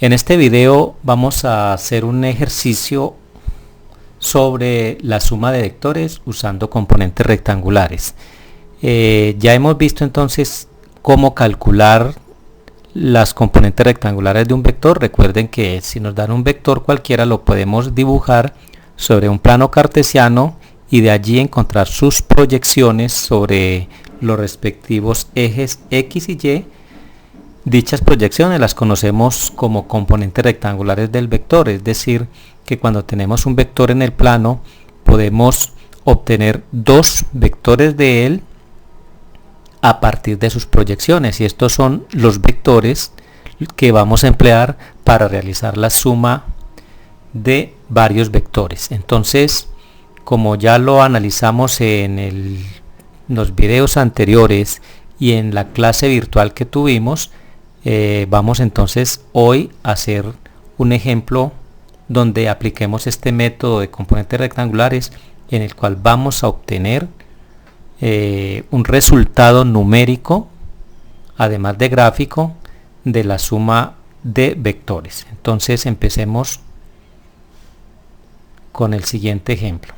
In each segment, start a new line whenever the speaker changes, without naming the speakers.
En este video vamos a hacer un ejercicio sobre la suma de vectores usando componentes rectangulares. Ya hemos visto entonces cómo calcular las componentes rectangulares de un vector. Recuerden que si nos dan un vector cualquiera lo podemos dibujar sobre un plano cartesiano y de allí encontrar sus proyecciones sobre los respectivos ejes X y Y. Dichas proyecciones las conocemos como componentes rectangulares del vector, es decir, que cuando tenemos un vector en el plano podemos obtener dos vectores de él a partir de sus proyecciones, y estos son los vectores que vamos a emplear para realizar la suma de varios vectores. Entonces, como ya lo analizamos en los videos anteriores y en la clase virtual que tuvimos, vamos entonces hoy a hacer un ejemplo donde apliquemos este método de componentes rectangulares, en el cual vamos a obtener un resultado numérico, además de gráfico, de la suma de vectores. Entonces empecemos con el siguiente ejemplo.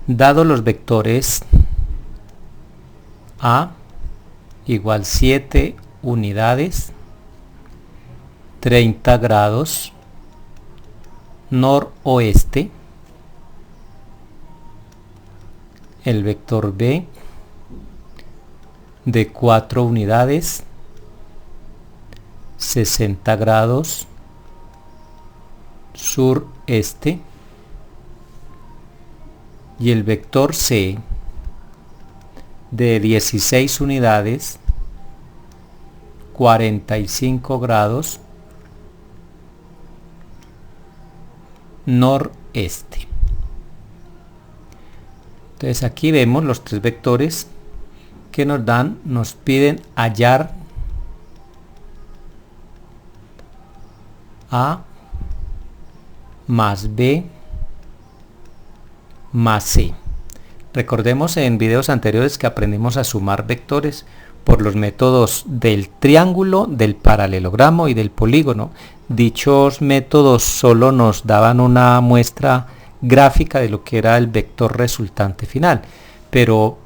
Dado los vectores A igual 7 unidades, 30 grados, noroeste, el vector B de 4 unidades, 60 grados, sureste, y el vector C de 16 unidades, 45 grados, noreste. Entonces aquí vemos los tres vectores que nos piden hallar A más B más C. Recordemos en videos anteriores que aprendimos a sumar vectores por los métodos del triángulo, del paralelogramo y del polígono. Dichos métodos solo nos daban una muestra gráfica de lo que era el vector resultante final, pero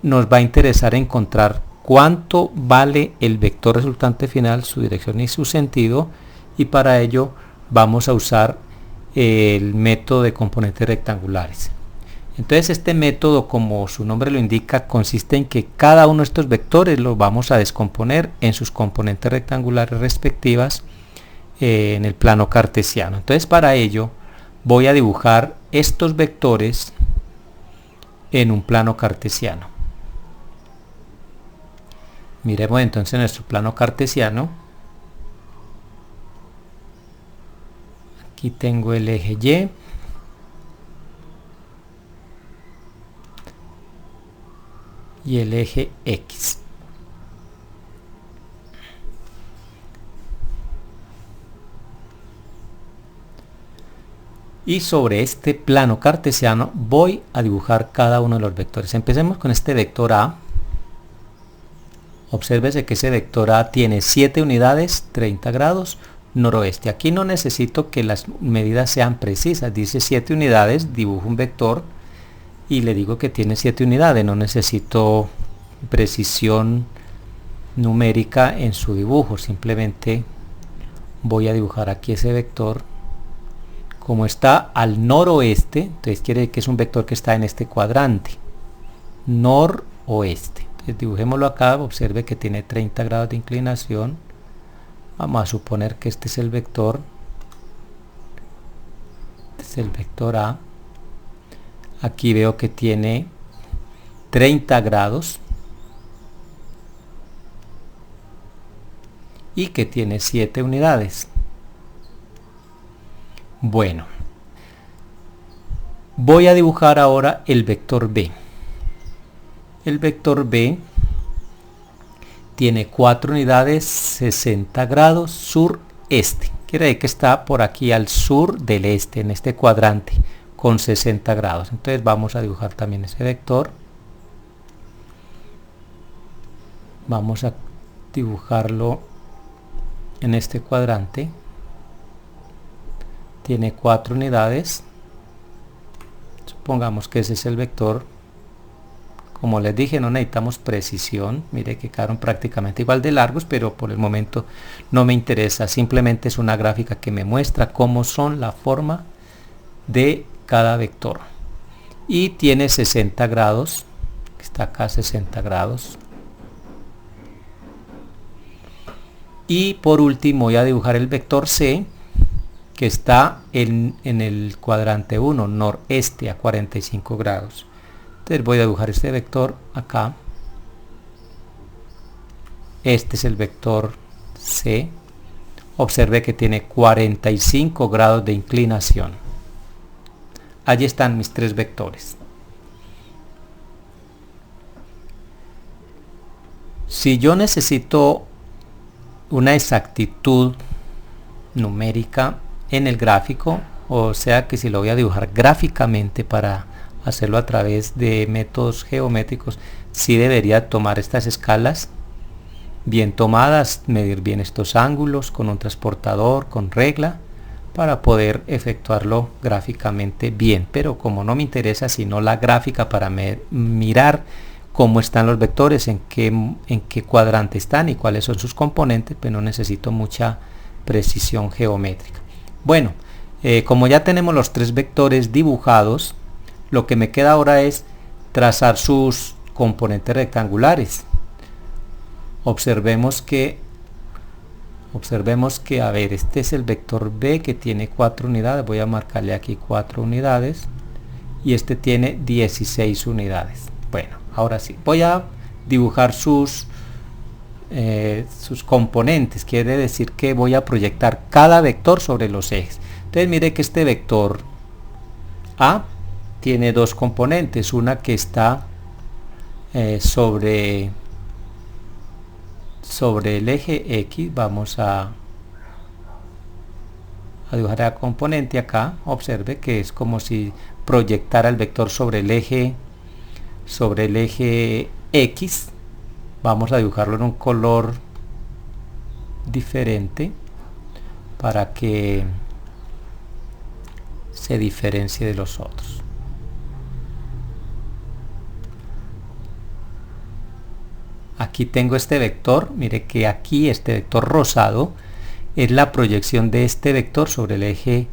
nos va a interesar encontrar cuánto vale el vector resultante final, su dirección y su sentido, y para ello vamos a usar el método de componentes rectangulares. Entonces este método, como su nombre lo indica, consiste en que cada uno de estos vectores los vamos a descomponer en sus componentes rectangulares respectivas en el plano cartesiano. Entonces para ello voy a dibujar estos vectores en un plano cartesiano. Miremos entonces nuestro plano cartesiano. Aquí tengo el eje Y. Y el eje X. Y sobre este plano cartesiano voy a dibujar cada uno de los vectores. Empecemos con este vector A. Obsérvese que ese vector A tiene 7 unidades, 30 grados, noroeste. Aquí no necesito que las medidas sean precisas. Dice 7 unidades, dibujo un vector y le digo que tiene 7 unidades, no necesito precisión numérica en su dibujo, simplemente voy a dibujar aquí ese vector. Como está al noroeste, entonces quiere decir que es un vector que está en este cuadrante, noroeste. Entonces dibujémoslo acá, observe que tiene 30 grados de inclinación. Vamos a suponer que este es el vector, este es el vector A. Aquí veo que tiene 30 grados y que tiene 7 unidades. Bueno, voy a dibujar ahora el vector B. El vector B tiene 4 unidades, 60 grados, sureste. Quiere decir que está por aquí al sur del este, en este cuadrante. con 60 grados. Entonces vamos a dibujar también ese vector. Vamos a dibujarlo en este cuadrante. Tiene 4 unidades. Supongamos que ese es el vector. Como les dije, no necesitamos precisión. Mire que quedaron prácticamente igual de largos, pero por el momento no me interesa. Simplemente es una gráfica que me muestra cómo son la forma de cada vector. Y tiene 60 grados. Está acá 60 grados. Y por último voy a dibujar el vector C, que está en el cuadrante 1, noreste, a 45 grados. Entonces voy a dibujar este vector acá. Este es el vector C. Observe que tiene 45 grados de inclinación. Allí están mis 3 vectores. Si yo necesito una exactitud numérica en el gráfico, o sea que si lo voy a dibujar gráficamente para hacerlo a través de métodos geométricos, sí debería tomar estas escalas bien tomadas, medir bien estos ángulos con un transportador, con regla, para poder efectuarlo gráficamente bien. Pero como no me interesa sino la gráfica para mirar cómo están los vectores, en qué cuadrante están y cuáles son sus componentes, pues no necesito mucha precisión geométrica. Bueno, como ya tenemos los 3 vectores dibujados, lo que me queda ahora es trazar sus componentes rectangulares. Observemos que, a ver, este es el vector B, que tiene 4 unidades. Voy a marcarle aquí 4 unidades. Y este tiene 16 unidades. Bueno, ahora sí, voy a dibujar sus componentes. Quiere decir que voy a proyectar cada vector sobre los ejes. Entonces mire que este vector A tiene 2 componentes. Una que está sobre el eje X. Vamos a dibujar el componente acá. Observe que es como si proyectara el vector sobre el eje X. Vamos a dibujarlo en un color diferente para que se diferencie de los otros. Aquí tengo este vector. Mire que aquí este vector rosado es la proyección de este vector sobre el eje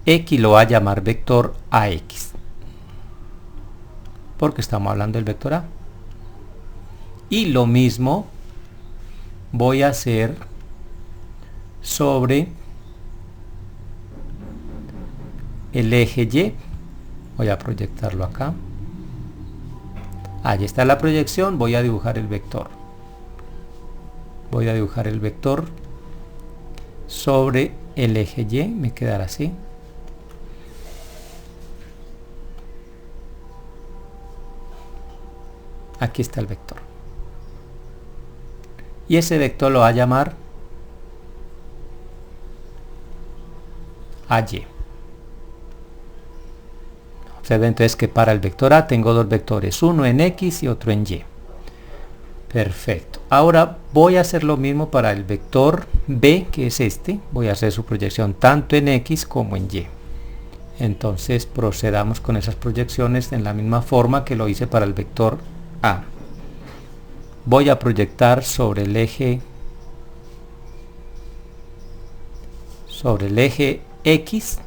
X. Lo voy a llamar vector AX, porque estamos hablando del vector A. Y lo mismo voy a hacer sobre el eje Y. Voy a proyectarlo acá. Allí está la proyección. Voy a dibujar el vector. Voy a dibujar el vector sobre el eje Y. Me quedará así. Aquí está el vector. Y ese vector lo va a llamar AY. Observen entonces que para el vector A tengo 2 vectores, uno en X y otro en Y. Perfecto. Ahora voy a hacer lo mismo para el vector B, que es este. Voy a hacer su proyección tanto en X como en Y. Entonces procedamos con esas proyecciones en la misma forma que lo hice para el vector A. Voy a proyectar sobre el eje X.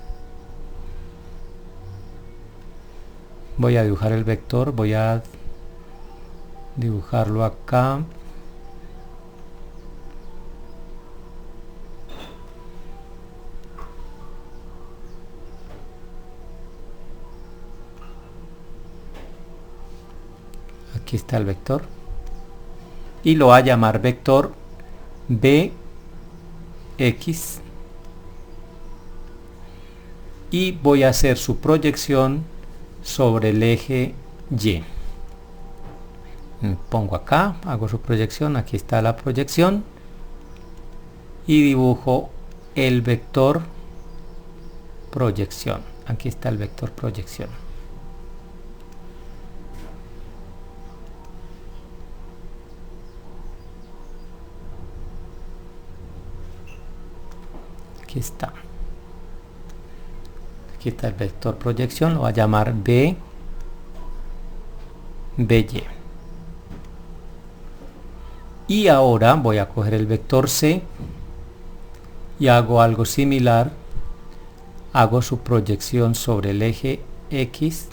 Voy a dibujar el vector. Voy a dibujarlo acá. Aquí está el vector. Y lo va a llamar vector BX. Y voy a hacer su proyección sobre el eje Y. Me pongo acá, hago su proyección, aquí está la proyección. Y dibujo el vector proyección. aquí está el vector proyección. Aquí está. Aquí está el vector proyección, lo voy a llamar BY. Y ahora voy a coger el vector C y hago algo similar. Hago su proyección sobre el eje X.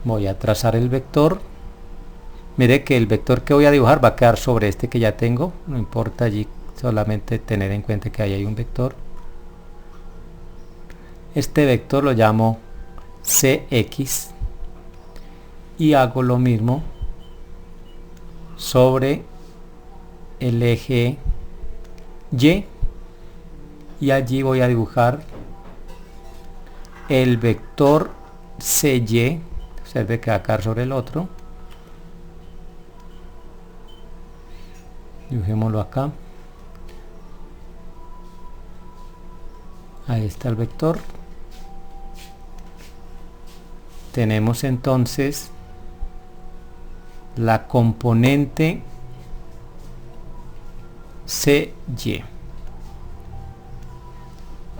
Voy a trazar el vector. Mire que el vector que voy a dibujar va a quedar sobre este que ya tengo. No importa allí, solamente tener en cuenta que ahí hay un vector. Este vector lo llamo CX. Y hago lo mismo sobre el eje Y. Y allí voy a dibujar el vector CY. Observe que va a quedar sobre el otro. Dibujémoslo acá. Ahí está el vector. Tenemos entonces la componente CY.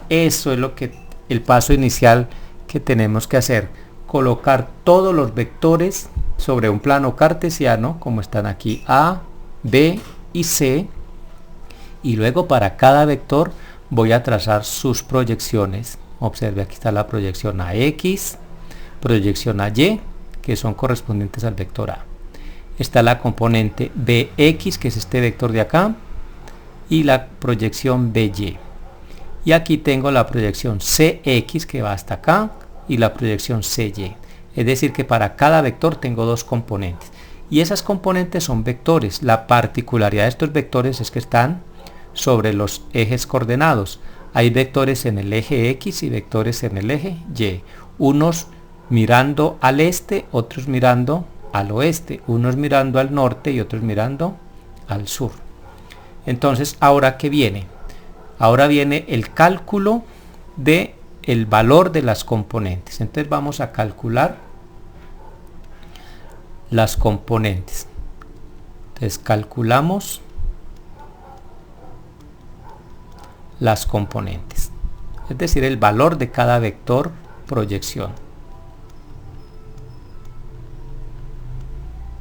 Eso es lo que el paso inicial que tenemos que hacer: colocar todos los vectores sobre un plano cartesiano, como están aquí A, B y C, y luego para cada vector voy a trazar sus proyecciones. Observe, aquí está la proyección a X, proyección a Y, que son correspondientes al vector A. Está la componente BX, que es este vector de acá, y la proyección BY. Y aquí tengo la proyección CX, que va hasta acá, y la proyección CY. Es decir, que para cada vector tengo dos componentes. Y esas componentes son vectores. La particularidad de estos vectores es que están sobre los ejes coordenados. Hay vectores en el eje X y vectores en el eje Y. Unos mirando al este, otros mirando al oeste. Unos mirando al norte y otros mirando al sur. Entonces, ¿ahora qué viene? Ahora viene el cálculo de el valor de las componentes. Entonces vamos a calcular las componentes. Entonces calculamos las componentes, es decir, el valor de cada vector proyección.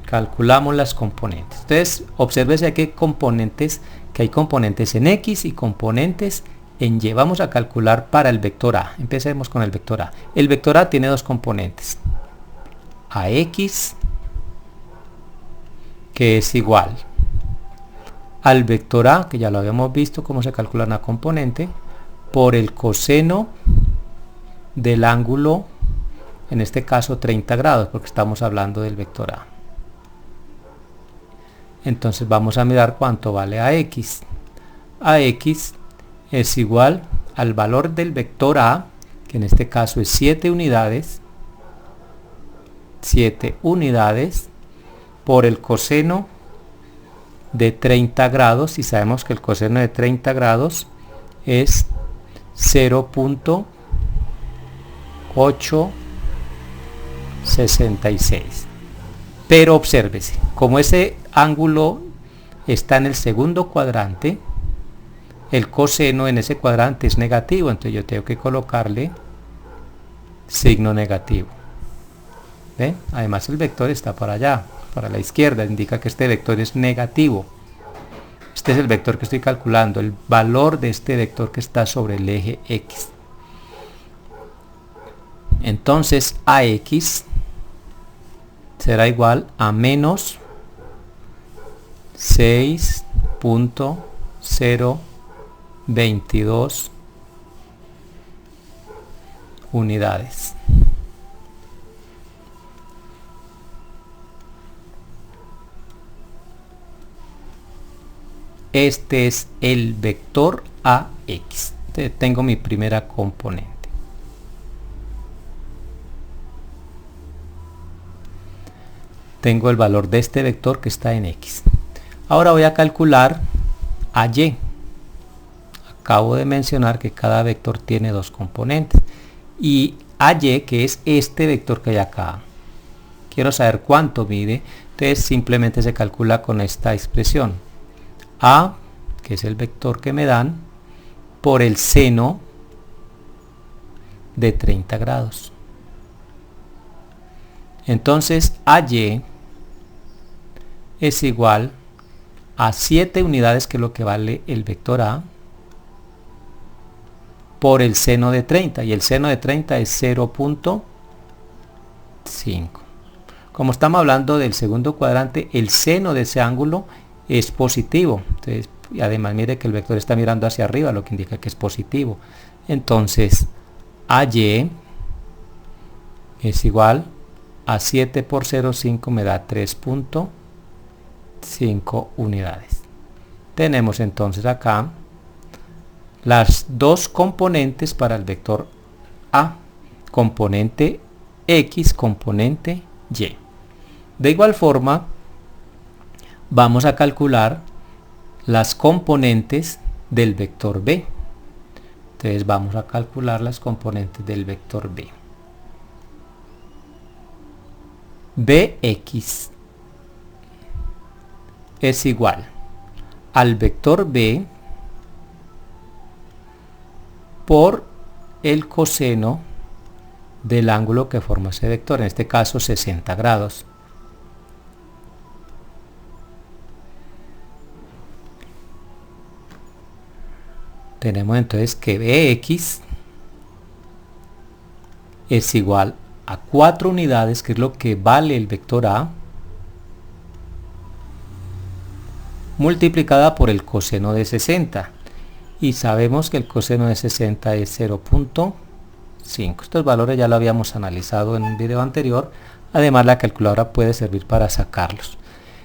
Calculamos las componentes. Entonces obsérvese que hay componentes en X y componentes en Y. Vamos a calcular para el vector A. Empecemos con el vector A. El vector A tiene dos componentes: AX, que es igual al vector A, que ya lo habíamos visto cómo se calcula una componente, por el coseno del ángulo, en este caso 30 grados, porque estamos hablando del vector A. Entonces vamos a mirar cuánto vale AX. AX es igual al valor del vector A, que en este caso es 7 unidades, 7 unidades, por el coseno de 30 grados, y sabemos que el coseno de 30 grados es 0.866. Pero obsérvese, como ese ángulo está en el segundo cuadrante, el coseno en ese cuadrante es negativo, entonces yo tengo que colocarle signo negativo. ¿Ven? Además el vector está para allá, para la izquierda, indica que este vector es negativo. Este es el vector que estoy calculando, el valor de este vector que está sobre el eje X. Entonces AX será igual a menos 6.022 unidades. Este es el vector AX. Entonces tengo mi primera componente. Tengo el valor de este vector que está en X. Ahora voy a calcular a Y. acabo de mencionar que cada vector tiene dos componentes. Y AY, que es este vector que hay acá, quiero saber cuánto mide, entonces simplemente se calcula con esta expresión. A, que es el vector que me dan, por el seno de 30 grados. Entonces AY es igual a 7 unidades, que es lo que vale el vector A, por el seno de 30, y el seno de 30 es 0.5. Como estamos hablando del segundo cuadrante, el seno de ese ángulo es positivo. Entonces, y además mire que el vector está mirando hacia arriba, lo que indica que es positivo. Entonces AY es igual a 7 por 0,5 me da 3.5 unidades. Tenemos entonces acá las dos componentes para el vector A, componente X, componente Y. De igual forma, vamos a calcular las componentes del vector B. Entonces vamos a calcular las componentes del vector B. Bx es igual al vector B por el coseno del ángulo que forma ese vector, en este caso 60 grados. Tenemos entonces que Bx es igual a 4 unidades, que es lo que vale el vector A, multiplicada por el coseno de 60. Y sabemos que el coseno de 60 es 0.5. Estos valores ya lo habíamos analizado en un video anterior. Además, la calculadora puede servir para sacarlos.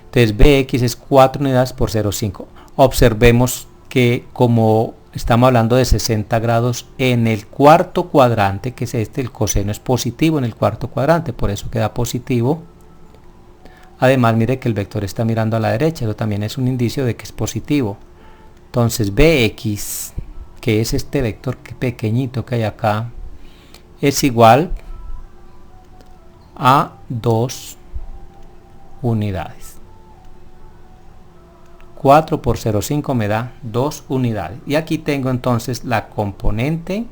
Entonces Bx es 4 unidades por 0.5. Observemos que como estamos hablando de 60 grados en el cuarto cuadrante, que es este, el coseno es positivo en el cuarto cuadrante, por eso queda positivo. Además, mire que el vector está mirando a la derecha, eso también es un indicio de que es positivo. Entonces Bx, que es este vector pequeñito que hay acá, es igual a 2 unidades. 4 por 0,5 me da 2 unidades. Y aquí tengo entonces la componente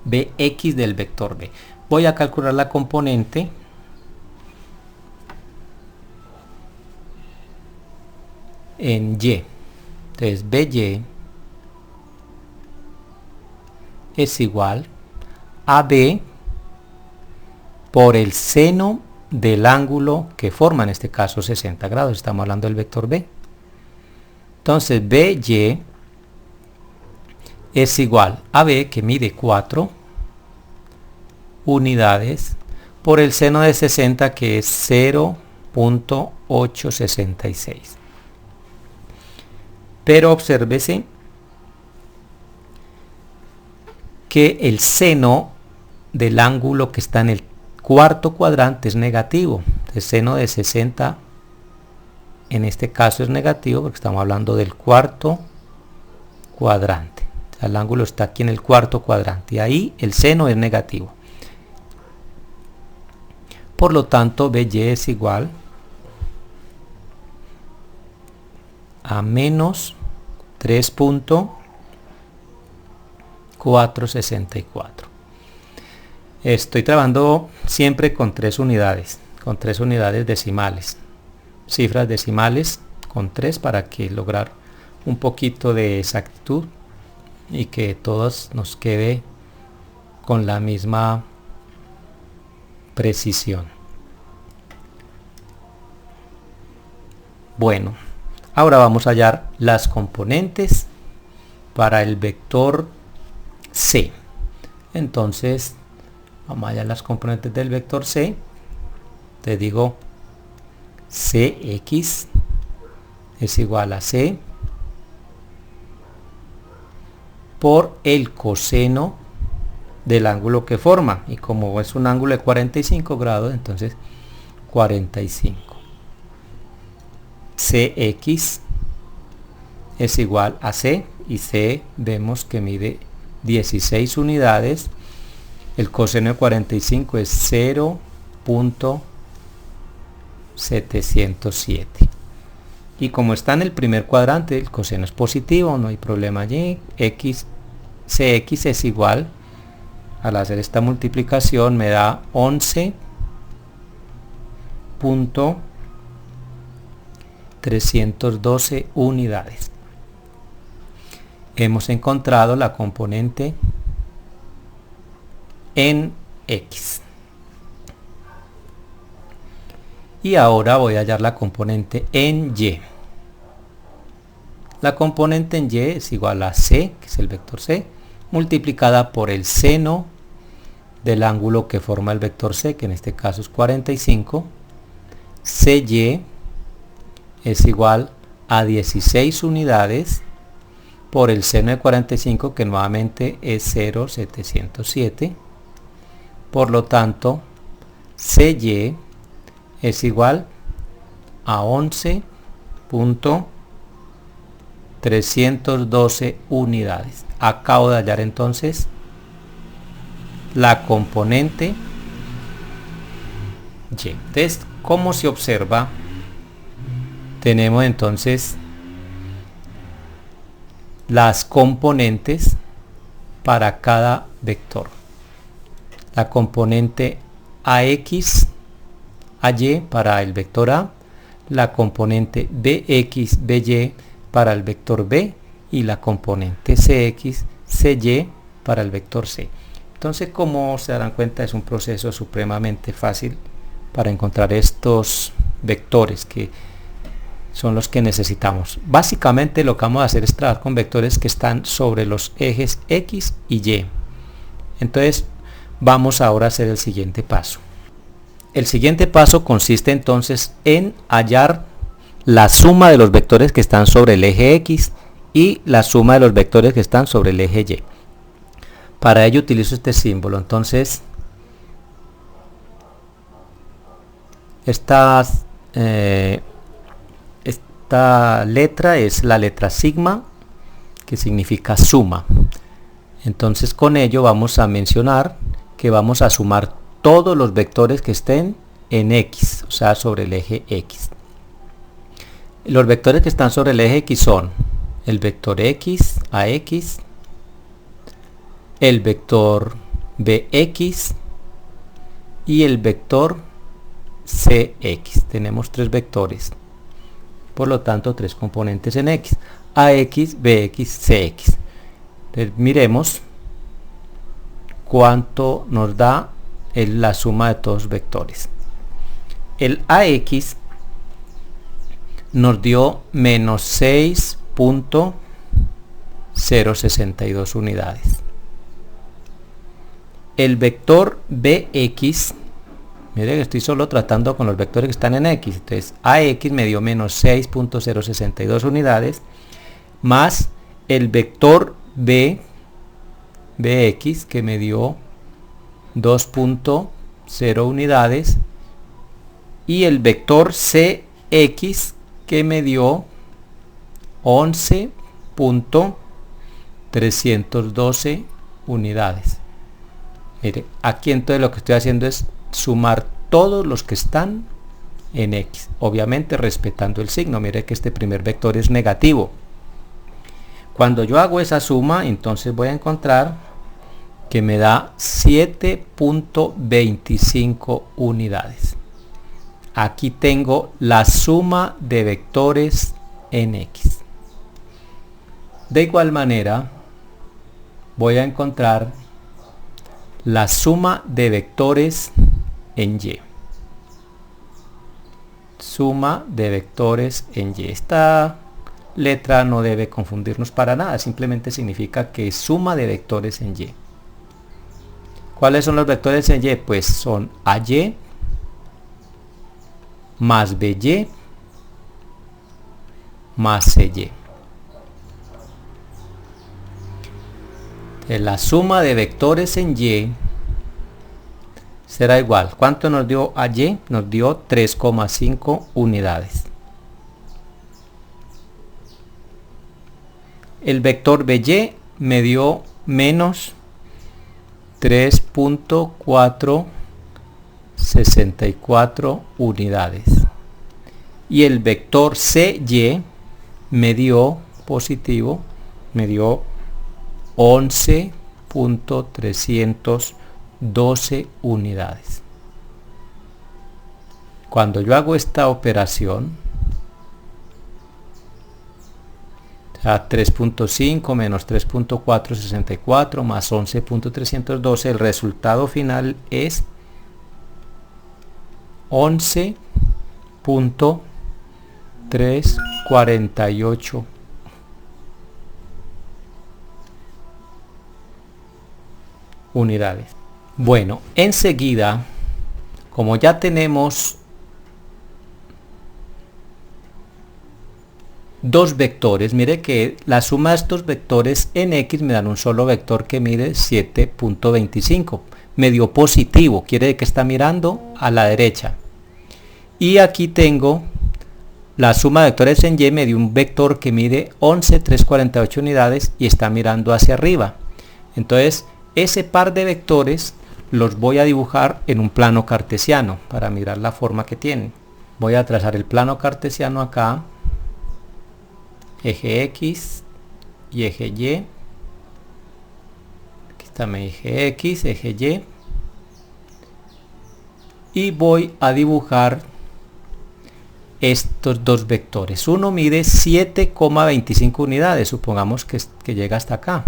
Bx del vector B. Voy a calcular la componente en Y. Entonces By es igual a B por el seno del ángulo que forma, en este caso 60 grados, estamos hablando del vector B. Entonces By es igual a B, que mide 4 unidades, por el seno de 60, que es 0.866. Pero obsérvese que el seno del ángulo que está en el cuarto cuadrante es negativo. El seno de 60 en este caso es negativo porque estamos hablando del cuarto cuadrante. O sea, el ángulo está aquí en el cuarto cuadrante y ahí el seno es negativo. Por lo tanto, By es igual a menos 3.464. Estoy trabajando siempre con 3 unidades decimales, cifras decimales con 3 para que lograr un poquito de exactitud y que todos nos quede con la misma precisión. Bueno, ahora vamos a hallar las componentes para el vector C. Entonces vamos a hallar las componentes del vector C. Te digo Cx es igual a C por el coseno del ángulo que forma, y como es un ángulo de 45 grados, entonces 45. CX es igual a C, y C vemos que mide 16 unidades. El coseno de 45 es 0.707. Y como está en el primer cuadrante, el coseno es positivo, no hay problema allí. CX es igual, al hacer esta multiplicación me da 11.312 unidades. Hemos encontrado la componente en X. Y ahora voy a hallar la componente en Y. La componente en Y es igual a C, que es el vector C, multiplicada por el seno del ángulo que forma el vector C, que en este caso es 45. CY es igual a 16 unidades por el seno de 45, que nuevamente es 0.707. Por lo tanto, CY es igual a 11.312 unidades. Acabo de hallar entonces la componente Y. Entonces, como se observa, tenemos entonces las componentes para cada vector. La componente AX, AY para el vector A, la componente BX, BY para el vector B y la componente CX, CY para el vector C. Entonces, como se darán cuenta, es un proceso supremamente fácil para encontrar estos vectores que son los que necesitamos. Básicamente lo que vamos a hacer es trabajar con vectores que están sobre los ejes X y Y. Entonces vamos ahora a hacer el siguiente paso. El siguiente paso consiste entonces en hallar la suma de los vectores que están sobre el eje X y la suma de los vectores que están sobre el eje Y. Para ello utilizo este símbolo. Entonces esta letra es la letra sigma, que significa suma. Entonces con ello vamos a mencionar que vamos a sumar todos los vectores que estén en X, o sea, sobre el eje X. Los vectores que están sobre el eje X son el vector X, AX, el vector BX y el vector CX. Tenemos tres vectores, por lo tanto tres componentes en X: AX, BX, CX. Entonces miremos cuánto nos da la suma de todos los vectores. El AX nos dio menos 6.062 unidades. El vector BX, mire que estoy solo tratando con los vectores que están en X. Entonces AX me dio menos 6.062 unidades, más el vector BX que me dio 2.0 unidades, y el vector CX que me dio 11.312 unidades. Mire, aquí entonces lo que estoy haciendo es sumar todos los que están en X, obviamente respetando el signo. Mire que este primer vector es negativo. Cuando yo hago esa suma, entonces voy a encontrar que me da 7.25 unidades. Aquí tengo la suma de vectores en X. De igual manera, voy a encontrar la suma de vectores en Y. Suma de vectores en Y. Esta letra no debe confundirnos para nada, simplemente significa que es suma de vectores en Y. ¿Cuáles son los vectores en Y? Pues son AY más BY más CY. La suma de vectores en Y será igual. ¿Cuánto nos dio AY? Nos dio 3,5 unidades. El vector BY me dio menos 3.464 unidades. Y el vector CY me dio positivo, me dio 11.312 unidades. Cuando yo hago esta operación, o sea, 3.5 menos 3.464 más 11.312, el resultado final es 11.348 unidades. Bueno, enseguida, como ya tenemos dos vectores, mire que la suma de estos vectores en X me dan un solo vector que mide 7.25, me dio positivo, quiere decir que está mirando a la derecha. Y aquí tengo la suma de vectores en Y, me dio un vector que mide 11.348 unidades y está mirando hacia arriba. Entonces ese par de vectores los voy a dibujar en un plano cartesiano para mirar la forma que tienen. Voy a trazar el plano cartesiano acá, eje X y eje Y. Aquí está mi eje X, eje Y. Y voy a dibujar estos dos vectores. Uno mide 7,25 unidades, supongamos que llega hasta acá,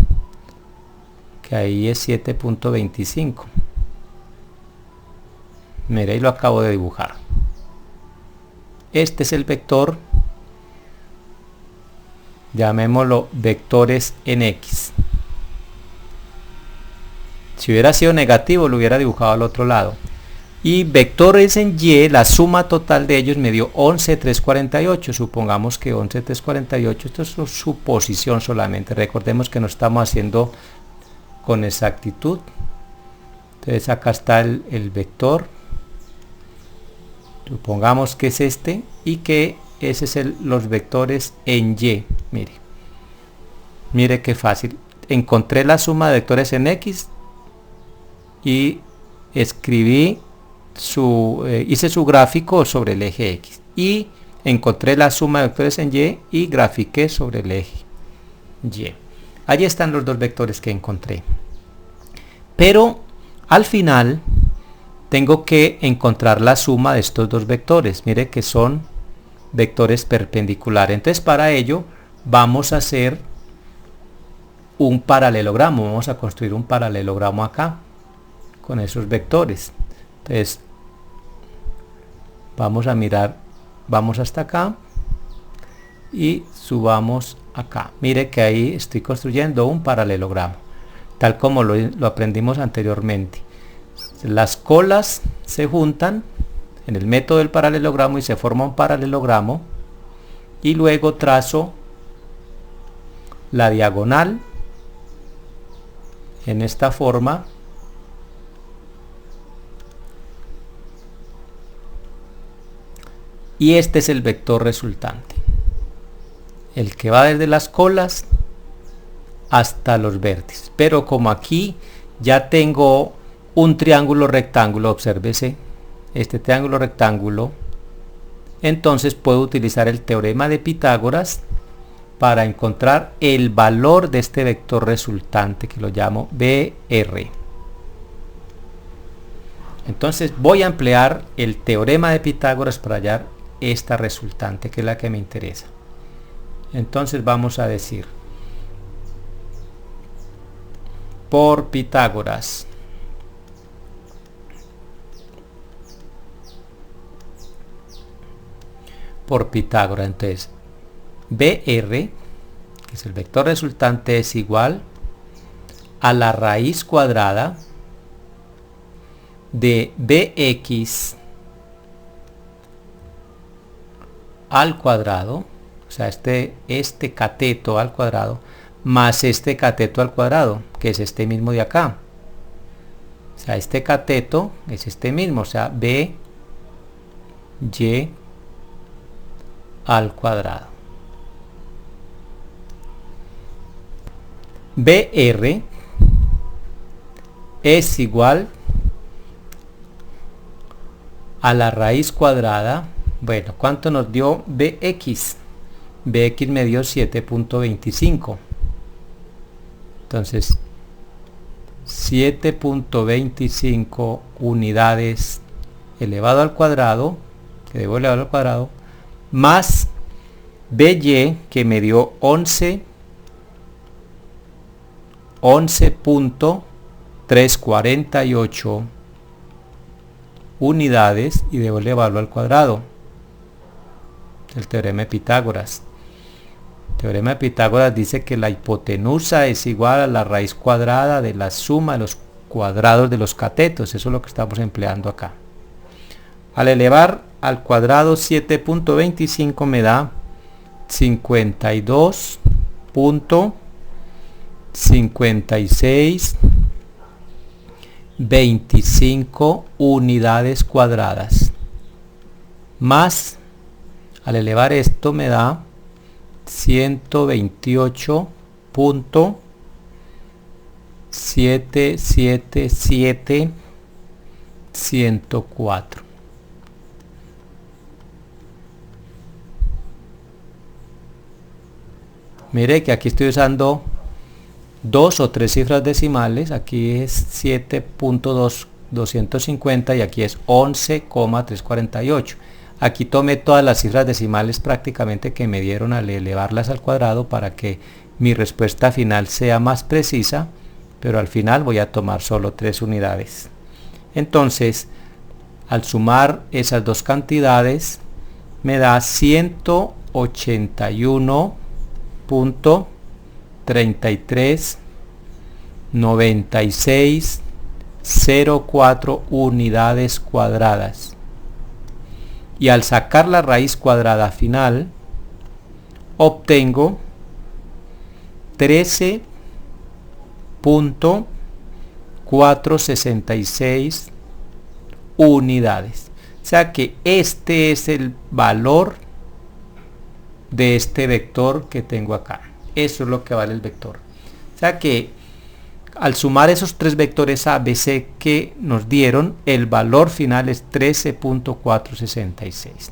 que ahí es 7.25. Mire, y lo acabo de dibujar. Este es el vector, llamémoslo vectores en X. Si hubiera sido negativo lo hubiera dibujado al otro lado. Y vectores en Y, la suma total de ellos me dio 11.348. Supongamos que 11.348, esto es su suposición solamente. Recordemos que no estamos haciendo con exactitud. Entonces acá está el vector. Supongamos que es este y que ese es los vectores en Y. Mire qué fácil. Encontré la suma de vectores en X y escribí hice su gráfico sobre el eje X y encontré la suma de vectores en Y y grafiqué sobre el eje Y. Allí están los dos vectores que encontré. Pero al final tengo que encontrar la suma de estos dos vectores. Mire que son vectores perpendiculares. Entonces para ello vamos a hacer un paralelogramo. Vamos a construir un paralelogramo acá con esos vectores. Entonces vamos a mirar, vamos hasta acá y subamos acá. Mire que ahí estoy construyendo un paralelogramo, tal como lo aprendimos anteriormente. Las colas se juntan en el método del paralelogramo y se forma un paralelogramo, y luego trazo la diagonal en esta forma. Y este es el vector resultante, el que va desde las colas hasta los vértices. Pero como aquí ya tengo un triángulo rectángulo, obsérvese, este triángulo rectángulo, entonces puedo utilizar el teorema de Pitágoras para encontrar el valor de este vector resultante, que lo llamo BR. Entonces voy a emplear el teorema de Pitágoras para hallar esta resultante, que es la que me interesa. Entonces vamos a decir, por Pitágoras, entonces BR, que es el vector resultante, es igual a la raíz cuadrada de BX al cuadrado, o sea, este cateto al cuadrado, más este cateto al cuadrado, que es este mismo de acá. O sea, este cateto es este mismo, o sea, BY al cuadrado. BR es igual a la raíz cuadrada. Bueno, ¿cuánto nos dio BX? BX me dio 7.25. Entonces 7.25 unidades elevado al cuadrado, que debo elevar al cuadrado, más BY, que me dio 11.348 unidades, y debo elevarlo al cuadrado. El teorema de Pitágoras. El teorema de Pitágoras dice que la hipotenusa es igual a la raíz cuadrada de la suma de los cuadrados de los catetos. Eso es lo que estamos empleando acá. Al elevar al cuadrado 7.25 me da 52.5625 unidades cuadradas, más, al elevar esto me da 128.777.104. Mire que aquí estoy usando 2 o 3 cifras decimales. Aquí es 7.250 y aquí es 11,348. Aquí tomé todas las cifras decimales prácticamente que me dieron al elevarlas al cuadrado para que mi respuesta final sea más precisa, pero al final voy a tomar solo 3 unidades. Entonces, al sumar esas dos cantidades me da 181.339604 unidades cuadradas. Y al sacar la raíz cuadrada final, obtengo 13.466 unidades. O sea que este es el valor de este vector que tengo acá. Eso es lo que vale el vector. O sea que al sumar esos tres vectores A, B, C que nos dieron, el valor final es 13.466.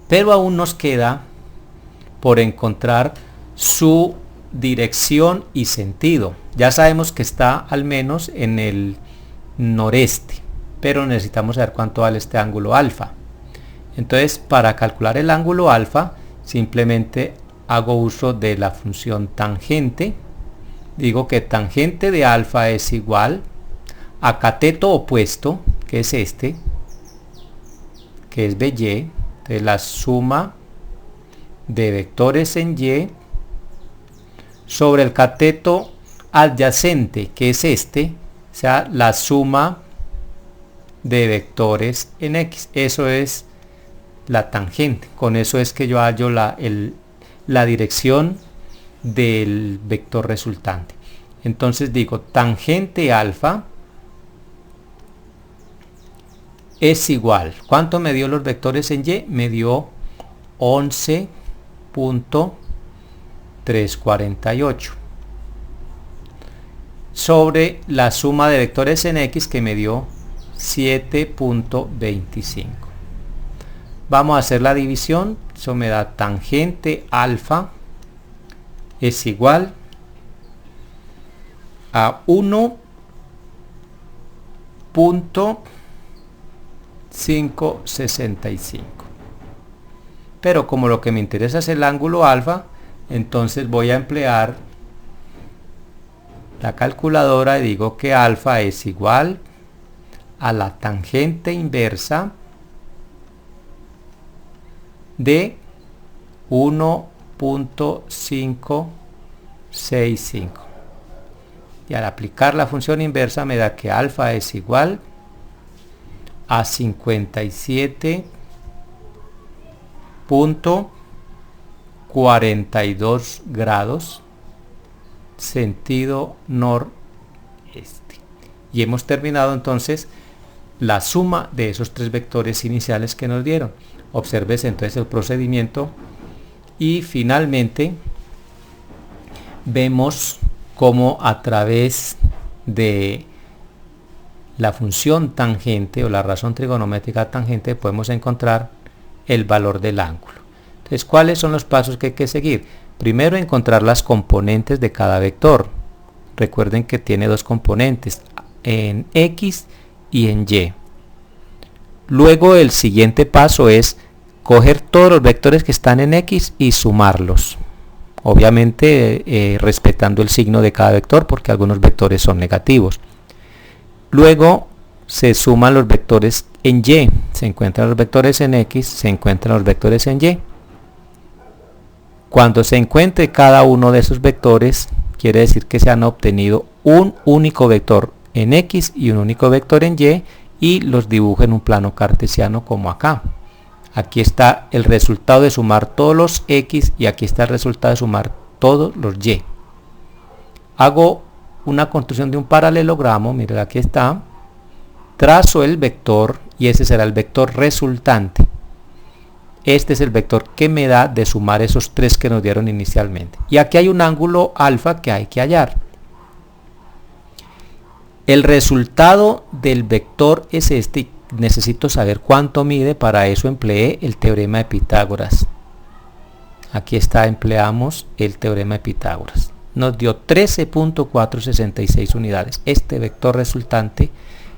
Pero aún nos queda por encontrar su dirección y sentido. Ya sabemos que está al menos en el noreste, pero necesitamos saber cuánto vale este ángulo alfa. Entonces, para calcular el ángulo alfa, simplemente hago uso de la función tangente. Digo que tangente de alfa es igual a cateto opuesto, que es este, que es BY, de la suma de vectores en Y sobre el cateto adyacente, que es este, o sea, la suma de vectores en X. Eso es la tangente. Con eso es que yo hallo la dirección del vector resultante. Entonces digo, tangente alfa es igual. ¿Cuánto me dio los vectores en Y? Me dio 11.348 sobre la suma de vectores en X, que me dio 7.25. Vamos a hacer la división. Eso me da tangente alfa es igual a 1.565. Pero como lo que me interesa es el ángulo alfa, entonces voy a emplear la calculadora y digo que alfa es igual a la tangente inversa de 1.565. Y al aplicar la función inversa me da que alfa es igual a 57.42 grados sentido noreste. Y hemos terminado entonces la suma de esos tres vectores iniciales que nos dieron. Observes entonces el procedimiento y finalmente vemos cómo a través de la función tangente o la razón trigonométrica tangente podemos encontrar el valor del ángulo. Entonces, ¿cuáles son los pasos que hay que seguir? Primero, encontrar las componentes de cada vector. Recuerden que tiene dos componentes, en X y en Y. Luego, el siguiente paso es coger todos los vectores que están en X y sumarlos. Obviamente respetando el signo de cada vector, porque algunos vectores son negativos. Luego se suman los vectores en Y. Se encuentran los vectores en X, se encuentran los vectores en Y. Cuando se encuentre cada uno de esos vectores, quiere decir que se han obtenido un único vector en X y un único vector en Y, y los dibujo en un plano cartesiano como acá. Aquí está el resultado de sumar todos los X y aquí está el resultado de sumar todos los Y. Hago una construcción de un paralelogramo, miren, aquí está. Trazo el vector y ese será el vector resultante. Este es el vector que me da de sumar esos tres que nos dieron inicialmente. Y aquí hay un ángulo alfa que hay que hallar. El resultado del vector es este. Necesito saber cuánto mide, para eso empleé el teorema de Pitágoras. Aquí está, empleamos el teorema de Pitágoras. Nos dio 13.466 unidades. Este vector resultante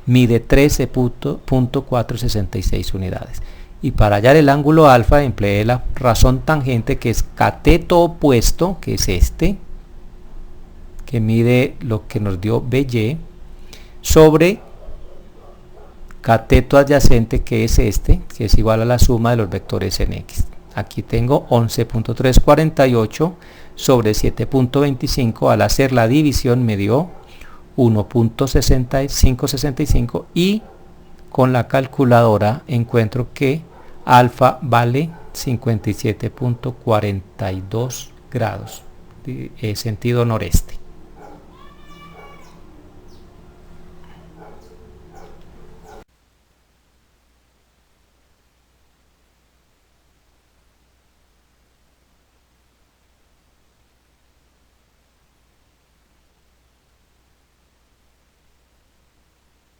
mide 13.466 unidades. Y para hallar el ángulo alfa empleé la razón tangente, que es cateto opuesto, que es este, que mide lo que nos dio BY, sobre cateto adyacente, que es este, que es igual a la suma de los vectores en X. Aquí tengo 11.348 sobre 7.25. Al hacer la división me dio 1.6565 y con la calculadora encuentro que alfa vale 57.42 grados, sentido noreste.